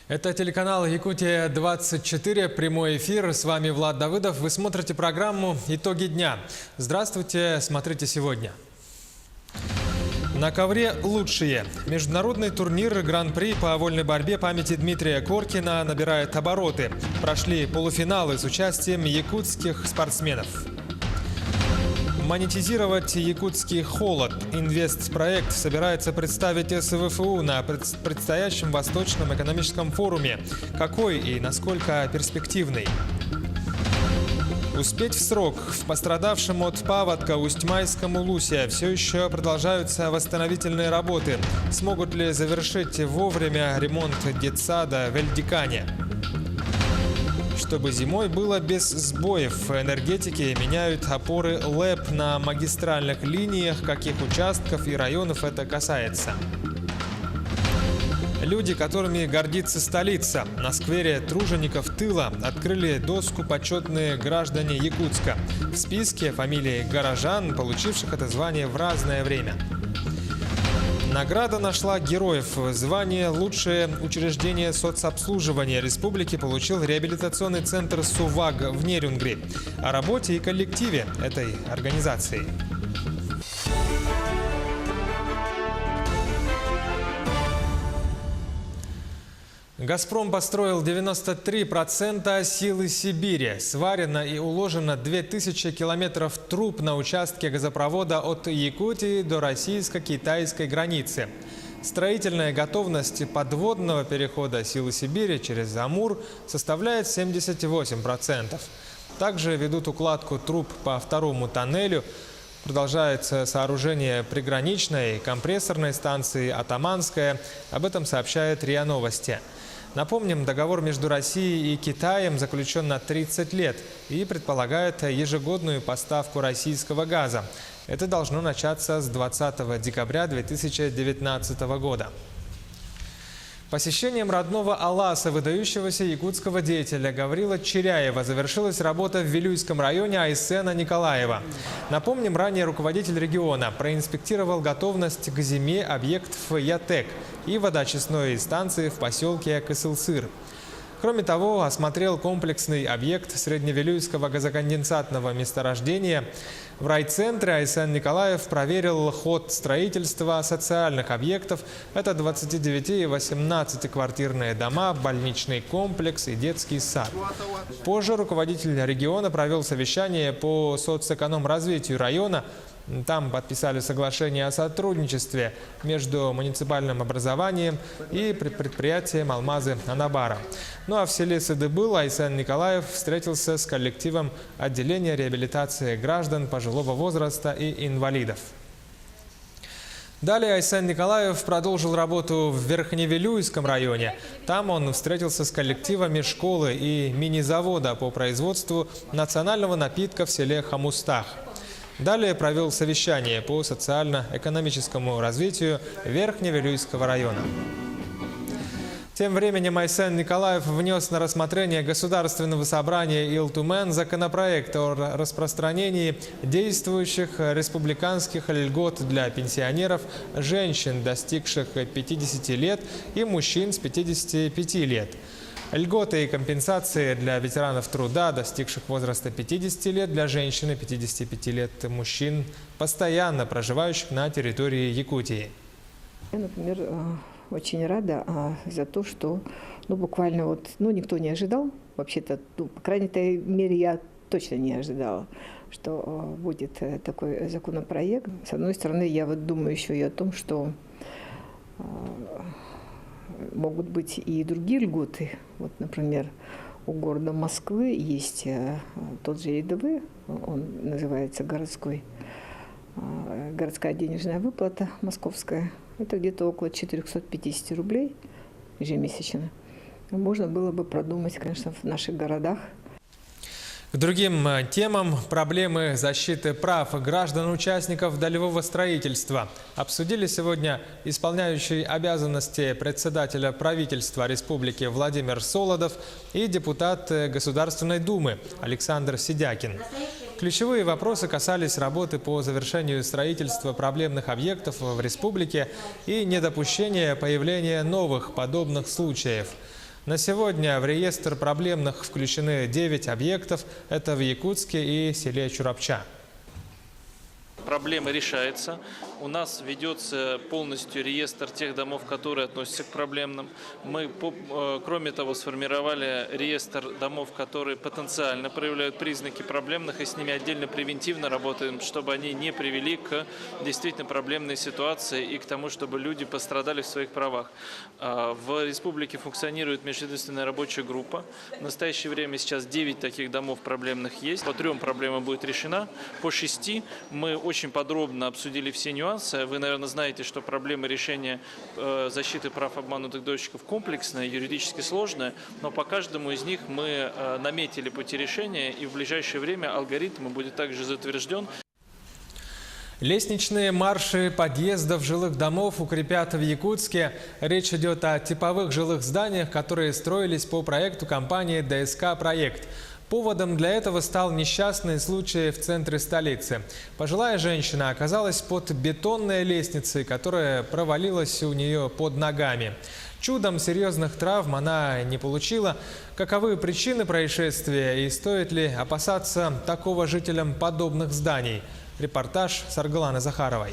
Это телеканал Якутия-24, прямой эфир. С вами Влад Давыдов. Вы смотрите программу «Итоги дня». Здравствуйте, смотрите сегодня. На ковре лучшие. Международный турнир Гран-при по вольной борьбе памяти Дмитрия Коркина набирает обороты. Прошли полуфиналы с участием якутских спортсменов. Монетизировать якутский холод. Инвестпроект собирается представить СВФУ на предстоящем Восточном экономическом форуме. Какой и насколько перспективный? Успеть в срок. В пострадавшем от паводка Усть-Майском Улусе все еще продолжаются восстановительные работы. Смогут ли завершить вовремя ремонт детсада в Эльдикане? Чтобы зимой было без сбоев, энергетики меняют опоры ЛЭП на магистральных линиях, каких участков и районов это касается. Люди, которыми гордится столица. На сквере тружеников тыла открыли доску «Почетные граждане Якутска». В списке фамилии горожан, получивших это звание в разное время. Награда нашла героев. Звание «Лучшее учреждение соцобслуживания республики» получил реабилитационный центр «Суваг» в Нерюнгри. О работе и коллективе этой организации. «Газпром» построил 93% силы Сибири. Сварено и уложено 2000 километров труб на участке газопровода от Якутии до российско-китайской границы. Строительная готовность подводного перехода силы Сибири через Амур составляет 78%. Также ведут укладку труб по второму тоннелю. Продолжается сооружение приграничной компрессорной станции «Атаманская». Об этом сообщает РИА Новости. Напомним, договор между Россией и Китаем заключен на 30 лет и предполагает ежегодную поставку российского газа. Это должно начаться с 20 декабря 2019 года. Посещением родного Аласа выдающегося якутского деятеля Гаврила Черяева завершилась работа в Вилюйском районе Айсена Николаева. Напомним, ранее руководитель региона проинспектировал готовность к зиме объектов ЯТЭК и водоочистной станции в поселке Кысылсыр. Кроме того, осмотрел комплексный объект средневилюйского газоконденсатного месторождения. В райцентре Айсен Николаев проверил ход строительства социальных объектов. Это 29 и 18-квартирные дома, больничный комплекс и детский сад. Позже руководитель региона провел совещание по соцэконом-развитию района. Там подписали соглашение о сотрудничестве между муниципальным образованием и предприятием «Алмазы Анабара». Ну а в селе Сыдыбыл Айсен Николаев встретился с коллективом отделения реабилитации граждан пожилого возраста и инвалидов. Далее Айсен Николаев продолжил работу в Верхневилюйском районе. Там он встретился с коллективами школы и мини-завода по производству национального напитка в селе Хамустах. Далее провел совещание по социально-экономическому развитию Верхневилюйского района. Тем временем Айсен Николаев внес на рассмотрение Государственного собрания Илтумен законопроект о распространении действующих республиканских льгот для пенсионеров, женщин, достигших 50 лет, и мужчин с 55 лет. Льготы и компенсации для ветеранов труда, достигших возраста 50 лет, для женщин и 55 лет мужчин, постоянно проживающих на территории Якутии. Я, например, очень рада за то, что буквально никто не ожидал, вообще-то, по крайней мере, я точно не ожидала, что будет такой законопроект. С одной стороны, я думаю еще и о том, что могут быть и другие льготы. Вот, например, у города Москвы есть тот же ЕДВ, он называется городская денежная выплата московская. Это где-то около 450 рублей ежемесячно. Можно было бы продумать, конечно, в наших городах. К другим темам проблемы защиты прав граждан-участников долевого строительства обсудили сегодня исполняющий обязанности председателя правительства Республики Владимир Солодов и депутат Государственной Думы Александр Сидякин. Ключевые вопросы касались работы по завершению строительства проблемных объектов в республике и недопущения появления новых подобных случаев. На сегодня в реестр проблемных включены 9 объектов. Это в Якутске и селе Чурапча. Проблема решается. У нас ведется полностью реестр тех домов, которые относятся к проблемным. Мы, кроме того, сформировали реестр домов, которые потенциально проявляют признаки проблемных, и с ними отдельно превентивно работаем, чтобы они не привели к действительно проблемной ситуации и к тому, чтобы люди пострадали в своих правах. В республике функционирует межведомственная рабочая группа. В настоящее время сейчас 9 таких домов проблемных есть. По 3 проблема будет решена. По 6 мы очень подробно обсудили все нюансы. Вы, наверное, знаете, что проблема решения защиты прав обманутых дольщиков комплексная, юридически сложная, но по каждому из них мы наметили пути решения, и в ближайшее время алгоритм будет также затвержден. Лестничные марши подъездов жилых домов укрепят в Якутске. Речь идет о типовых жилых зданиях, которые строились по проекту компании ДСК «Проект». Поводом для этого стал несчастный случай в центре столицы. Пожилая женщина оказалась под бетонной лестницей, которая провалилась у нее под ногами. Чудом серьезных травм она не получила. Каковы причины происшествия и стоит ли опасаться такого жителям подобных зданий? Репортаж Саргаланы Захаровой.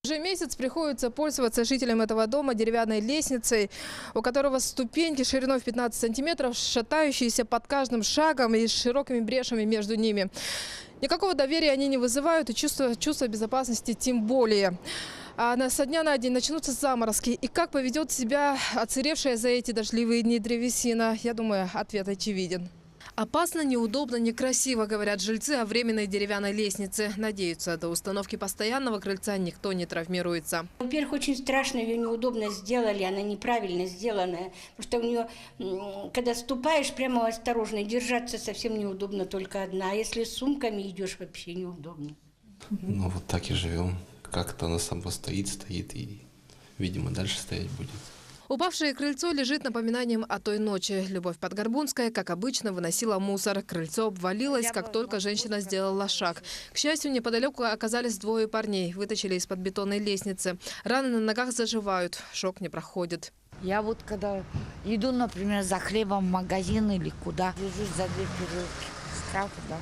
Уже месяц приходится пользоваться жителям этого дома деревянной лестницей, у которого ступеньки шириной в 15 сантиметров, шатающиеся под каждым шагом и с широкими брешами между ними. Никакого доверия они не вызывают, и чувство безопасности тем более. А со дня на день начнутся заморозки. И как поведет себя отсыревшая за эти дождливые дни древесина, я думаю, ответ очевиден. Опасно, неудобно, некрасиво, говорят жильцы о временной деревянной лестнице. Надеются, до установки постоянного крыльца никто не травмируется. Во-первых, очень страшно, ее неудобно сделали, она неправильно сделанная. Потому что у нее, когда ступаешь, прямо осторожно, держаться совсем неудобно только одна. А если с сумками идешь, вообще неудобно. Ну вот так и живем. Как-то она сама стоит и, видимо, дальше стоять будет. Упавшее крыльцо лежит напоминанием о той ночи. Любовь Подгорбунская, как обычно, выносила мусор. Крыльцо обвалилось, как только женщина сделала шаг. К счастью, неподалеку оказались 2 парней. Вытащили из-под бетонной лестницы. Раны на ногах заживают. Шок не проходит. Я вот когда иду, например, за хлебом в магазин или куда, держусь за 2 перилки. Страх, да.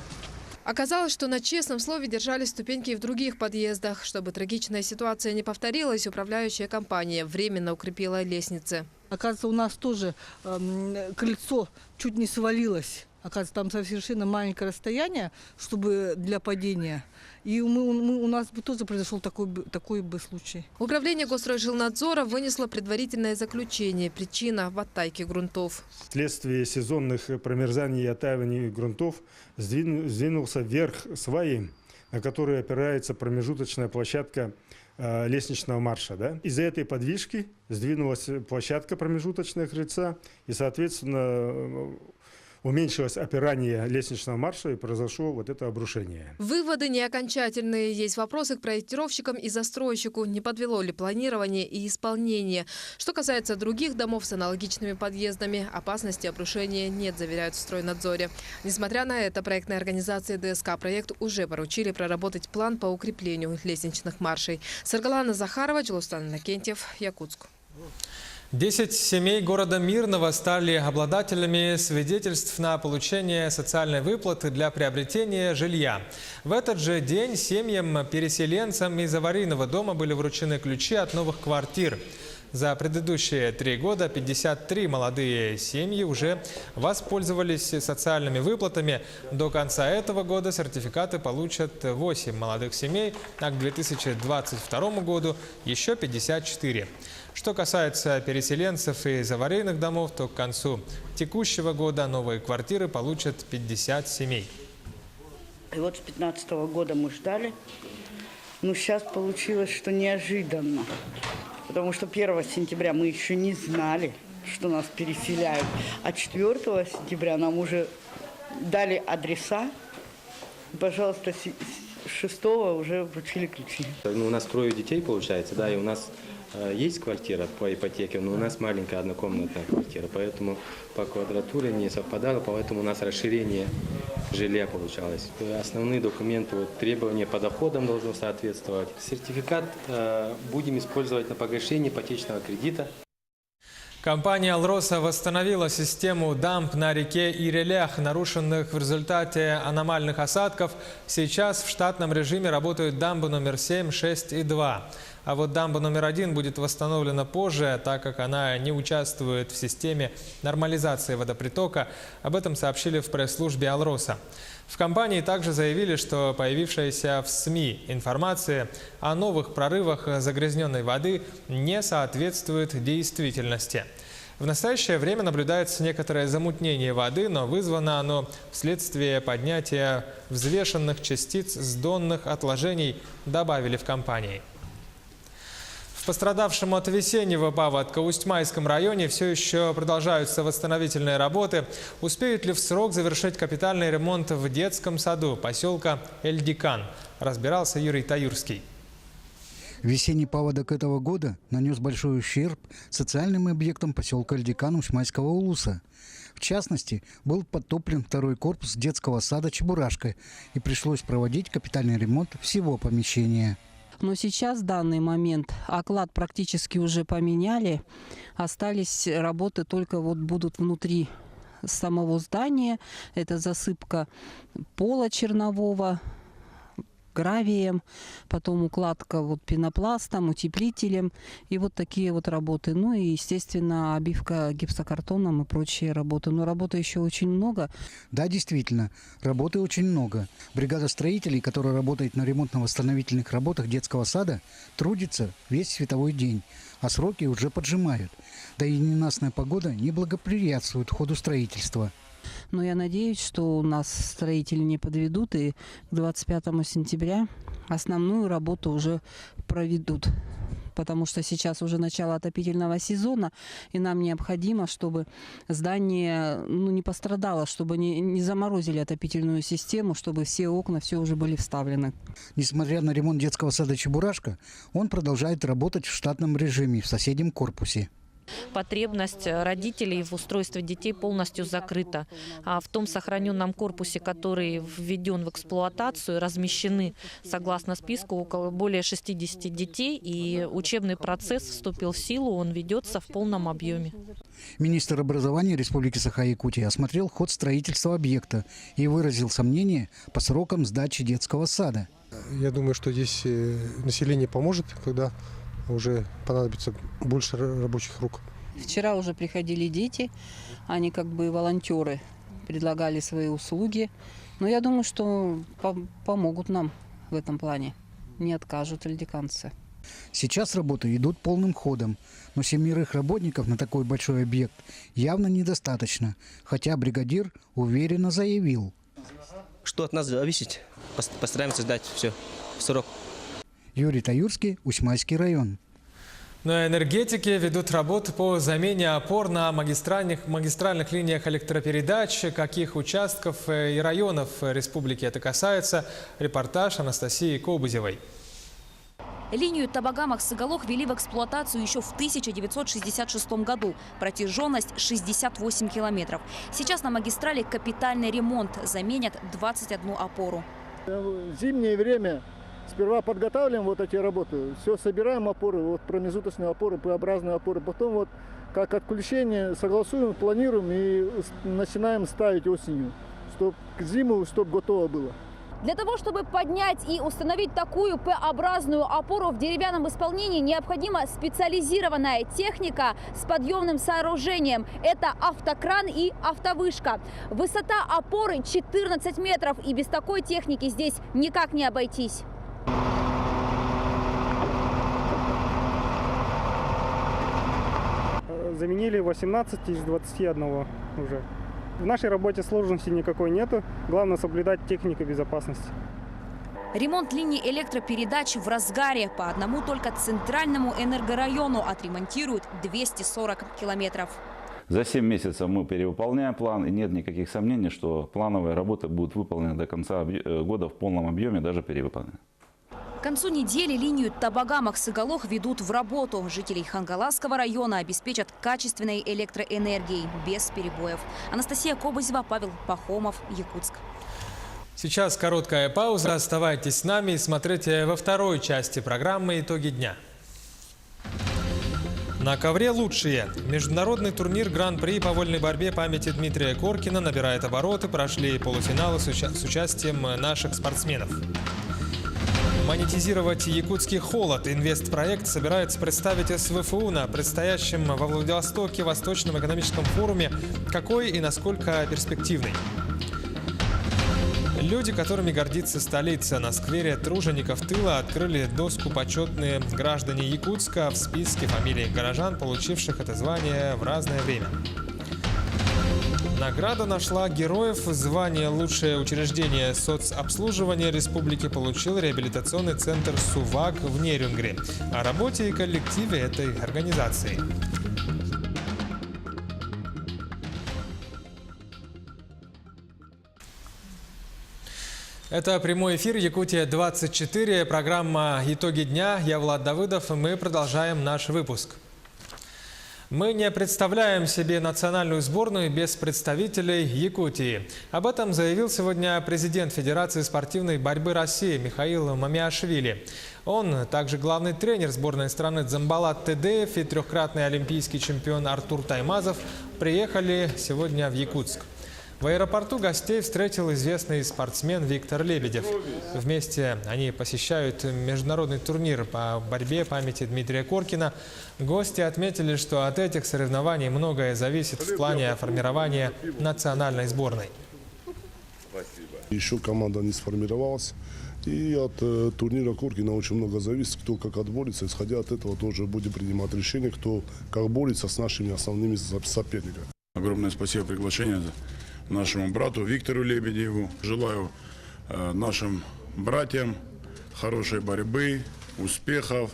Оказалось, что на честном слове держались ступеньки и в других подъездах. Чтобы трагичная ситуация не повторилась, управляющая компания временно укрепила лестницы. Оказывается, у нас тоже крыльцо чуть не свалилось. Оказывается, там совершенно маленькое расстояние, чтобы для падения. И у нас бы тоже произошел такой бы случай. Управление Госстройжилнадзора вынесло предварительное заключение. Причина в оттайке грунтов. Вследствие сезонных промерзаний и оттаиваний грунтов сдвинулся вверх сваи, на которые опирается промежуточная площадка лестничного марша. Да? Из-за этой подвижки сдвинулась площадка промежуточного крыльца и, соответственно, уменьшилось опирание лестничного марша и произошло вот это обрушение. Выводы не окончательные. Есть вопросы к проектировщикам и застройщику. Не подвело ли планирование и исполнение? Что касается других домов с аналогичными подъездами, опасности обрушения нет, заверяют в стройнадзоре. Несмотря на это, проектной организации ДСК «Проект» уже поручили проработать план по укреплению лестничных маршей. Саргалана Захарова, Челустан Иннокентьев, Якутск. 10 семей города Мирного стали обладателями свидетельств на получение социальной выплаты для приобретения жилья. В этот же день семьям-переселенцам из аварийного дома были вручены ключи от новых квартир. За предыдущие 3 года 53 молодые семьи уже воспользовались социальными выплатами. До конца этого года сертификаты получат 8 молодых семей, а к 2022 году еще 54. Что касается переселенцев из аварийных домов, то к концу текущего года новые квартиры получат 50 семей. И вот с 2015 года мы ждали, но сейчас получилось, что неожиданно. Потому что 1 сентября мы еще не знали, что нас переселяют, а 4 сентября нам уже дали адреса. Пожалуйста, 6 уже вручили ключи. У нас 3 детей, получается, да, и у нас есть квартира по ипотеке, но у нас маленькая однокомнатная квартира, поэтому по квадратуре не совпадало, поэтому у нас расширение жилья получалось. Основные документы, требования по доходам должны соответствовать. Сертификат будем использовать на погашение ипотечного кредита. Компания «Алроса» восстановила систему дамб на реке Ирелях, нарушенных в результате аномальных осадков. Сейчас в штатном режиме работают дамбы номер 7, 6 и 2. А вот дамба номер 1 будет восстановлена позже, так как она не участвует в системе нормализации водопритока. Об этом сообщили в пресс-службе «Алроса». В компании также заявили, что появившаяся в СМИ информация о новых прорывах загрязненной воды не соответствует действительности. В настоящее время наблюдается некоторое замутнение воды, но вызвано оно вследствие поднятия взвешенных частиц с донных отложений, добавили в компании. В пострадавшем от весеннего паводка Усть-Майском районе все еще продолжаются восстановительные работы. Успеют ли в срок завершить капитальный ремонт в детском саду поселка Эльдикан? Разбирался Юрий Таюрский. Весенний паводок этого года нанес большой ущерб социальным объектам поселка Эльдикан Усть-Майского улуса. В частности, был подтоплен второй корпус детского сада «Чебурашка» и пришлось проводить капитальный ремонт всего помещения. Но сейчас, в данный момент, оклад практически уже поменяли. Остались работы только вот будут внутри самого здания. Это засыпка пола чернового гравием, потом укладка вот пенопластом, утеплителем и вот такие вот работы. Ну и, естественно, обивка гипсокартоном и прочие работы. Но работы еще очень много. Да, действительно, работы очень много. Бригада строителей, которая работает на ремонтно-восстановительных работах детского сада, трудится весь световой день, а сроки уже поджимают. Да и ненастная погода не благоприятствует ходу строительства. Но я надеюсь, что у нас строители не подведут, и к 25 сентября основную работу уже проведут. Потому что сейчас уже начало отопительного сезона, и нам необходимо, чтобы здание не пострадало, чтобы не заморозили отопительную систему, чтобы все окна, все уже были вставлены. Несмотря на ремонт детского сада «Чебурашка», он продолжает работать в штатном режиме в соседнем корпусе. Потребность родителей в устройстве детей полностью закрыта. А в том сохраненном корпусе, который введен в эксплуатацию, размещены, согласно списку, около более 60 детей. И учебный процесс вступил в силу, он ведется в полном объеме. Министр образования Республики Саха-Якутия осмотрел ход строительства объекта и выразил сомнения по срокам сдачи детского сада. Я думаю, что здесь население поможет, когда уже понадобится больше рабочих рук. Вчера уже приходили дети, они как бы волонтеры, предлагали свои услуги. Но я думаю, что помогут нам в этом плане, не откажут эльдиканцы. Сейчас работы идут полным ходом, но 7 работников на такой большой объект явно недостаточно, хотя бригадир уверенно заявил. Что от нас зависит, постараемся сдать все в срок. Юрий Таюрский, Усть-Майский район. Но энергетики ведут работы по замене опор на магистральных линиях электропередач. Каких участков и районов республики это касается? Репортаж Анастасии Кобызевой. Линию Табагамах-Сыгалох ввели в эксплуатацию еще в 1966 году. Протяженность 68 километров. Сейчас на магистрали капитальный ремонт. Заменят 21 опору. В зимнее время сперва подготавливаем вот эти работы, все собираем опоры, вот промежуточные опоры, П-образные опоры. Потом вот как отключение согласуем, планируем и начинаем ставить осенью, чтобы к зиму, чтобы готово было. Для того, чтобы поднять и установить такую П-образную опору в деревянном исполнении, необходима специализированная техника с подъемным сооружением. Это автокран и автовышка. Высота опоры 14 метров, и без такой техники здесь никак не обойтись. Заменили 18 из 21 уже. В нашей работе сложности никакой нету. Главное соблюдать технику безопасности. Ремонт линий электропередач в разгаре. По одному только центральному энергорайону отремонтируют 240 километров. За 7 месяцев мы перевыполняем план, и нет никаких сомнений, что плановые работы будут выполнены до конца года в полном объеме, даже перевыполнены. К концу недели линию Табагамах-Сыгалох ведут в работу. Жителей Хангаласского района обеспечат качественной электроэнергией без перебоев. Анастасия Кобызева, Павел Пахомов, Якутск. Сейчас короткая пауза. Оставайтесь с нами и смотрите во второй части программы «Итоги дня». На ковре лучшие. Международный турнир Гран-при по вольной борьбе памяти Дмитрия Коркина набирает обороты. Прошли полуфиналы с участием наших спортсменов. Монетизировать якутский холод. Инвестпроект собирается представить СВФУ на предстоящем во Владивостоке Восточном экономическом форуме. Какой и насколько перспективный? Люди, которыми гордится столица. На сквере тружеников тыла открыли доску «Почетные граждане Якутска» в списке фамилий горожан, получивших это звание в разное время. Награда нашла героев. Звание «Лучшее учреждение соцобслуживания республики» получил реабилитационный центр «Сувак» в Нерюнгри. О работе и коллективе этой организации. Это прямой эфир «Якутия-24», программа «Итоги дня». Я Влад Давыдов, и мы продолжаем наш выпуск. Мы не представляем себе национальную сборную без представителей Якутии. Об этом заявил сегодня президент Федерации спортивной борьбы России Михаил Мамиашвили. Он также главный тренер сборной страны Дзамбалат Тедеев и трехкратный олимпийский чемпион Артур Таймазов приехали сегодня в Якутск. В аэропорту гостей встретил известный спортсмен Виктор Лебедев. Вместе они посещают международный турнир по борьбе памяти Дмитрия Коркина. Гости отметили, что от этих соревнований многое зависит в плане формирования национальной сборной. Еще команда не сформировалась. И от турнира Коркина очень много зависит, кто как отборется. Исходя от этого тоже будем принимать решение, кто как борется с нашими основными соперниками. Огромное спасибо за приглашение нашему брату Виктору Лебедеву. Желаю нашим братьям хорошей борьбы, успехов.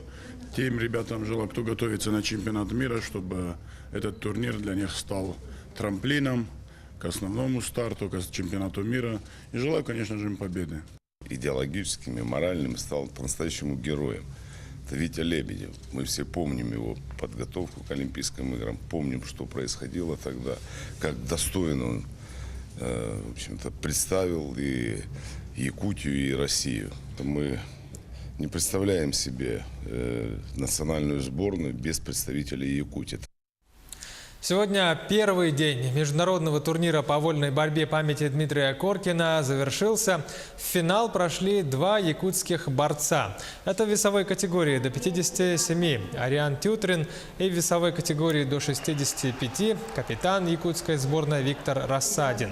Тем ребятам желаю, кто готовится на чемпионат мира, чтобы этот турнир для них стал трамплином к основному старту, к чемпионату мира. И желаю, конечно же, им победы. Идеологическим и моральным стал по-настоящему героем. Это Витя Лебедев. Мы все помним его подготовку к Олимпийским играм, помним, что происходило тогда, как достойно он в общем-то, представил и Якутию, и Россию. Мы не представляем себе национальную сборную без представителей Якутии. Сегодня первый день международного турнира по вольной борьбе памяти Дмитрия Коркина завершился. В финал прошли два якутских борца. Это в весовой категории до 57 Ариан Тютрин и в весовой категории до 65 капитан якутской сборной Виктор Рассадин.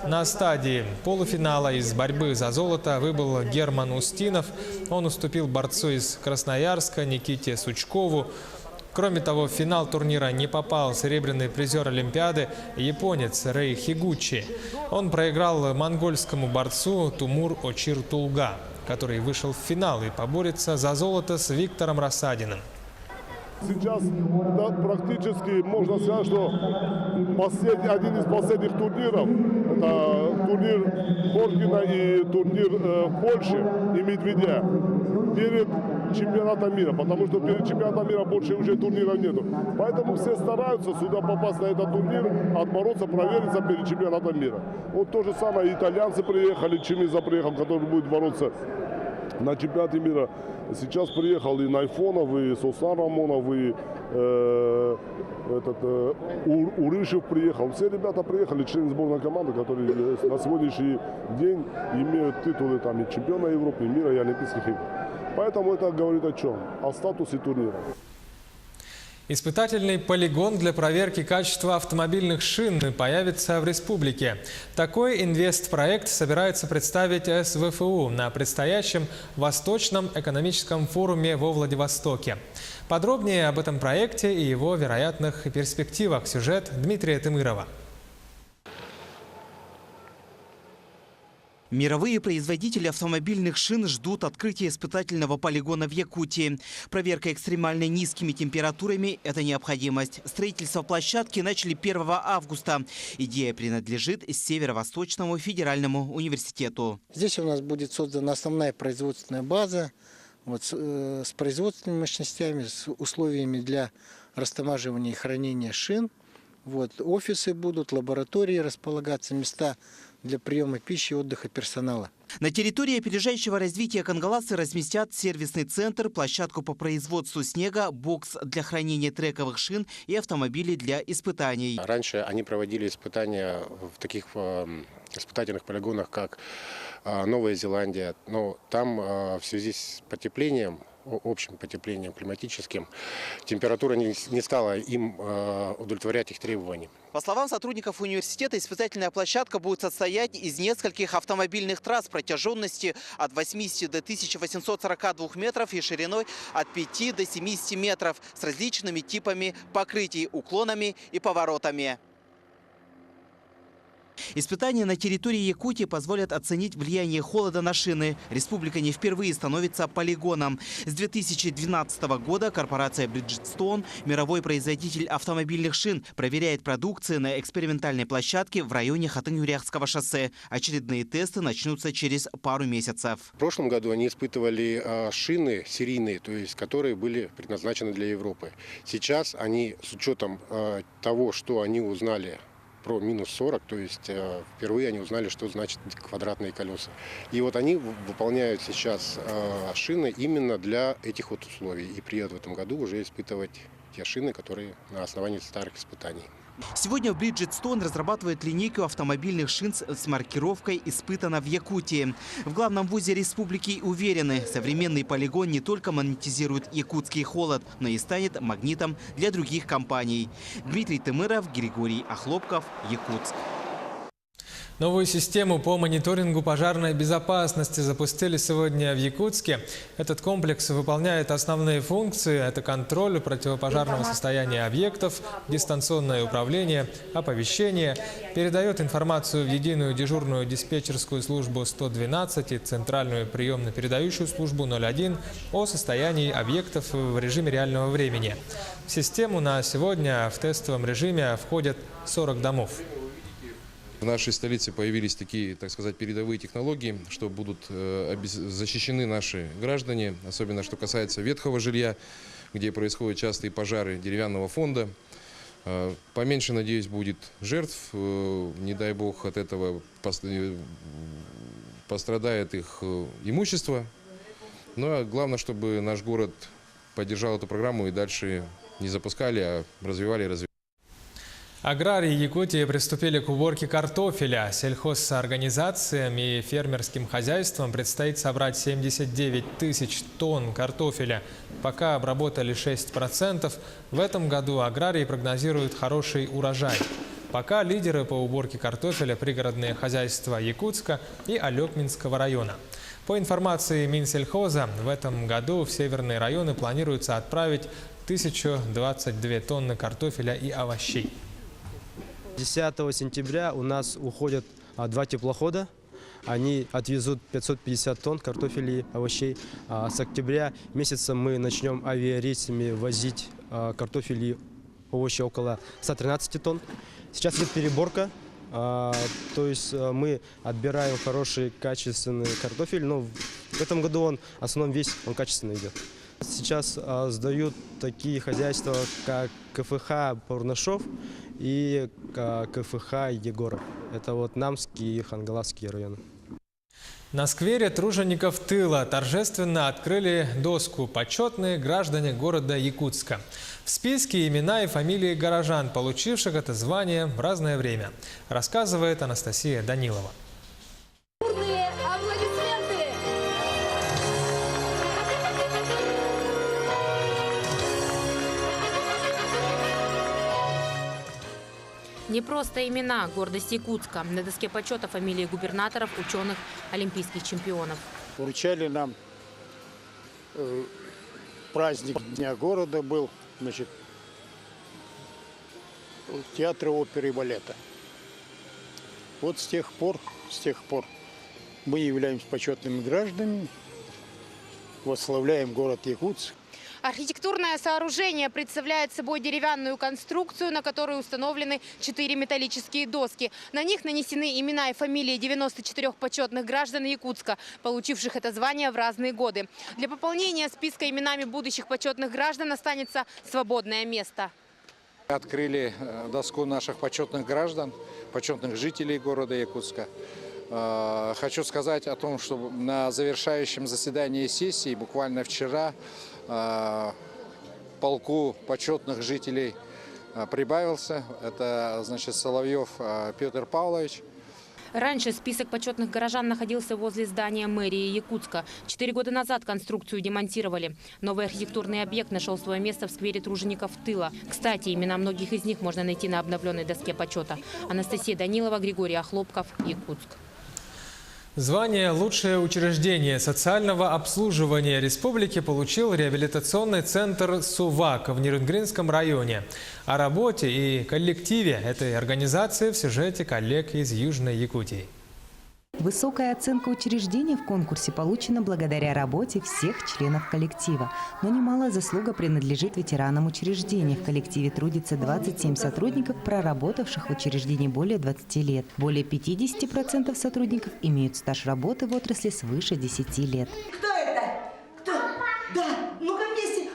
На стадии полуфинала из борьбы за золото выбыл Герман Устинов. Он уступил борцу из Красноярска Никите Сучкову. Кроме того, в финал турнира не попал серебряный призер Олимпиады японец Рэй Хигучи. Он проиграл монгольскому борцу Тумур Очир Тулга, который вышел в финал и поборется за золото с Виктором Рассадиным. Сейчас практически можно сказать, что один из последних турниров, это турнир Коркина и турнир в Польше и Медведя, перед чемпионатом мира, потому что перед чемпионатом мира больше уже турниров нету. Поэтому все стараются сюда попасть на этот турнир, отбороться, провериться перед чемпионатом мира. Вот то же самое итальянцы приехали, Чимиза приехал, который будет бороться на чемпионате мира. Сейчас приехал и Найфонов, и Сусан Рамонов, и Урышев приехал. Все ребята приехали, члены сборной команды, которые на сегодняшний день имеют титулы там, и чемпиона Европы, и мира, и Олимпийских игр. Поэтому это говорит о чем? О статусе турнира. Испытательный полигон для проверки качества автомобильных шин появится в республике. Такой инвестпроект собирается представить СВФУ на предстоящем Восточном экономическом форуме во Владивостоке. Подробнее об этом проекте и его вероятных перспективах сюжет Дмитрия Тымырова. Мировые производители автомобильных шин ждут открытия испытательного полигона в Якутии. Проверка экстремально низкими температурами – это необходимость. Строительство площадки начали 1 августа. Идея принадлежит Северо-Восточному федеральному университету. Здесь у нас будет создана основная производственная база с производственными мощностями, с условиями для растамаживания и хранения шин. Вот, офисы будут, лаборатории располагаться, места для приема пищи и отдыха персонала. На территории опережающего развития Кангаласы разместят сервисный центр, площадку по производству снега, бокс для хранения трековых шин и автомобилей для испытаний. Раньше они проводили испытания в таких испытательных полигонах, как Новая Зеландия, но там в связи с потеплением, общим потеплением климатическим, температура не стала им удовлетворять их требований. По словам сотрудников университета, испытательная площадка будет состоять из нескольких автомобильных трасс протяженностью от 80 до 1842 метров и шириной от 5 до 70 метров с различными типами покрытий, уклонами и поворотами. Испытания на территории Якутии позволят оценить влияние холода на шины. Республика не впервые становится полигоном. С 2012 года корпорация Bridgestone, мировой производитель автомобильных шин, проверяет продукцию на экспериментальной площадке в районе Хатынь-Уряхского шоссе. Очередные тесты начнутся через пару месяцев. В прошлом году они испытывали шины серийные, то есть которые были предназначены для Европы. Сейчас они, с учетом того, что они узнали про минус 40, то есть впервые они узнали, что значит квадратные колеса. И вот они выполняют сейчас шины именно для этих вот условий. И приедут в этом году уже испытывать те шины, которые на основании старых испытаний. Сегодня в Bridgestone разрабатывают линейку автомобильных шин с маркировкой «Испытано в Якутии». В главном вузе республики уверены, современный полигон не только монетизирует якутский холод, но и станет магнитом для других компаний. Дмитрий Тымыров, Григорий Охлопков, Якутск. Новую систему по мониторингу пожарной безопасности запустили сегодня в Якутске. Этот комплекс выполняет основные функции. Это контроль противопожарного состояния объектов, дистанционное управление, оповещение, передает информацию в единую дежурную диспетчерскую службу 112 и центральную приемно-передающую службу 01 о состоянии объектов в режиме реального времени. В систему на сегодня в тестовом режиме входят 40 домов. В нашей столице появились такие, так сказать, передовые технологии, что будут защищены наши граждане, особенно что касается ветхого жилья, где происходят частые пожары деревянного фонда. Поменьше, надеюсь, будет жертв, не дай бог от этого пострадает их имущество. Но главное, чтобы наш город поддержал эту программу и дальше не запускали, а развивали. Аграрии Якутии приступили к уборке картофеля. Сельхозорганизациям и фермерским хозяйствам предстоит собрать 79 тысяч тонн картофеля. Пока обработали 6%. В этом году аграрии прогнозируют хороший урожай. Пока лидеры по уборке картофеля пригородные хозяйства Якутска и Алекминского района. По информации Минсельхоза, в этом году в северные районы планируется отправить 1022 тонны картофеля и овощей. 10 сентября у нас уходят 2 теплохода. Они отвезут 550 тонн картофеля и овощей. С октября месяца мы начнем авиарейсами возить картофель и овощи около 113 тонн. Сейчас идет переборка. То есть мы отбираем хороший, качественный картофель, но в этом году он в основном весь он качественно идет. Сейчас сдают такие хозяйства, как КФХ Пурнашов и КФХ Егоров. Это вот Намский и Хангаласский районы. На сквере тружеников тыла торжественно открыли доску «Почетные граждане города Якутска». В списке имена и фамилии горожан, получивших это звание в разное время, рассказывает Анастасия Данилова. Не просто имена, гордость Якутска. На доске почета фамилии губернаторов, ученых, олимпийских чемпионов. Вручали нам праздник Дня города был, значит, театра оперы и балета. Вот с тех пор мы являемся почетными гражданами, восславляем город Якутск. Архитектурное сооружение представляет собой деревянную конструкцию, на которой установлены 4 металлические доски. На них нанесены имена и фамилии 94 почетных граждан Якутска, получивших это звание в разные годы. Для пополнения списка именами будущих почетных граждан останется свободное место. Открыли доску наших почетных граждан, почетных жителей города Якутска. Хочу сказать о том, что на завершающем заседании сессии буквально вчера полку почетных жителей прибавился. Это, значит, Соловьев Петр Павлович. Раньше список почетных горожан находился возле здания мэрии Якутска. 4 года назад конструкцию демонтировали. Новый архитектурный объект нашел свое место в сквере тружеников тыла. Кстати, имена многих из них можно найти на обновленной доске почета. Анастасия Данилова, Григорий Охлопков, Якутск. Звание «Лучшее учреждение социального обслуживания республики» получил реабилитационный центр «Сувак» в Нерюнгринском районе. О работе и коллективе этой организации в сюжете коллег из Южной Якутии. Высокая оценка учреждения в конкурсе получена благодаря работе всех членов коллектива. Но немалая заслуга принадлежит ветеранам учреждения. В коллективе трудится 27 сотрудников, проработавших в учреждении более 20 лет. Более 50% сотрудников имеют стаж работы в отрасли свыше 10 лет. Кто это? Кто? Да, ну-ка вместе.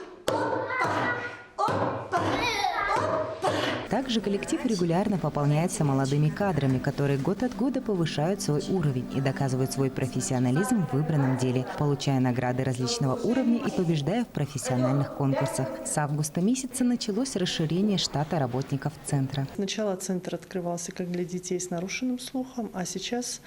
Также коллектив регулярно пополняется молодыми кадрами, которые год от года повышают свой уровень и доказывают свой профессионализм в выбранном деле, получая награды различного уровня и побеждая в профессиональных конкурсах. С августа месяца началось расширение штата работников центра. Сначала центр открывался как для детей с нарушенным слухом, а сейчас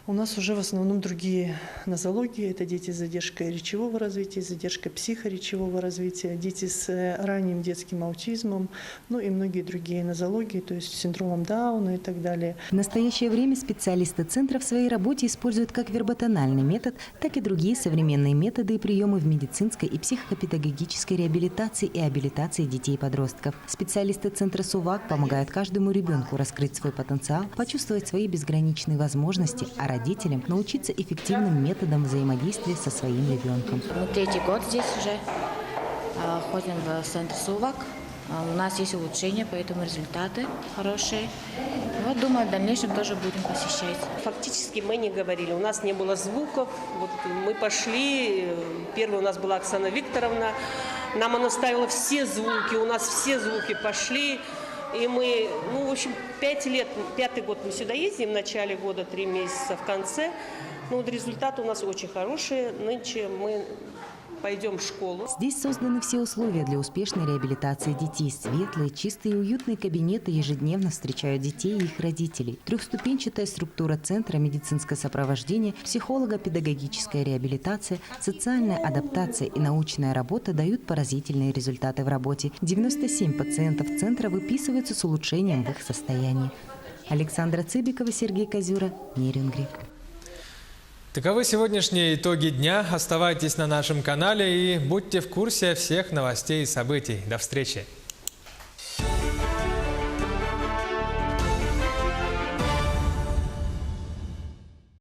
у нас уже в основном другие нозологии. Это дети с задержкой речевого развития, задержкой психоречевого развития, дети с ранним детским аутизмом, ну и многие другие нозологии, то есть синдромом Дауна и так далее. В настоящее время специалисты центра в своей работе используют как верботональный метод, так и другие современные методы и приемы в медицинской и психопедагогической реабилитации и абилитации детей и подростков. Специалисты центра «Сувак» помогают каждому ребенку раскрыть свой потенциал, почувствовать свои безграничные возможности, а родителям научиться эффективным методам взаимодействия со своим ребенком. Мы 3-й год здесь уже ходим в центр «Сувак». У нас есть улучшения, поэтому результаты хорошие. Вот, думаю, в дальнейшем тоже будем посещать. Фактически мы не говорили, у нас не было звуков. Вот мы пошли, первая у нас была Оксана Викторовна, нам она ставила все звуки, у нас все звуки пошли. И мы, ну, в общем, 5 лет, 5-й год мы сюда ездим, в начале года, 3 месяца в конце. Ну, вот результаты у нас очень хорошие. Нынче мы пойдем в школу. Здесь созданы все условия для успешной реабилитации детей. Светлые, чистые и уютные кабинеты ежедневно встречают детей и их родителей. Трехступенчатая структура центра, медицинское сопровождение, психолого-педагогическая реабилитация, социальная адаптация и научная работа дают поразительные результаты в работе. 97 пациентов центра выписываются с улучшением в их состоянии. Александра Цыбикова, Сергей Козюра, Нерюнгри. Таковы сегодняшние итоги дня. Оставайтесь на нашем канале и будьте в курсе всех новостей и событий. До встречи!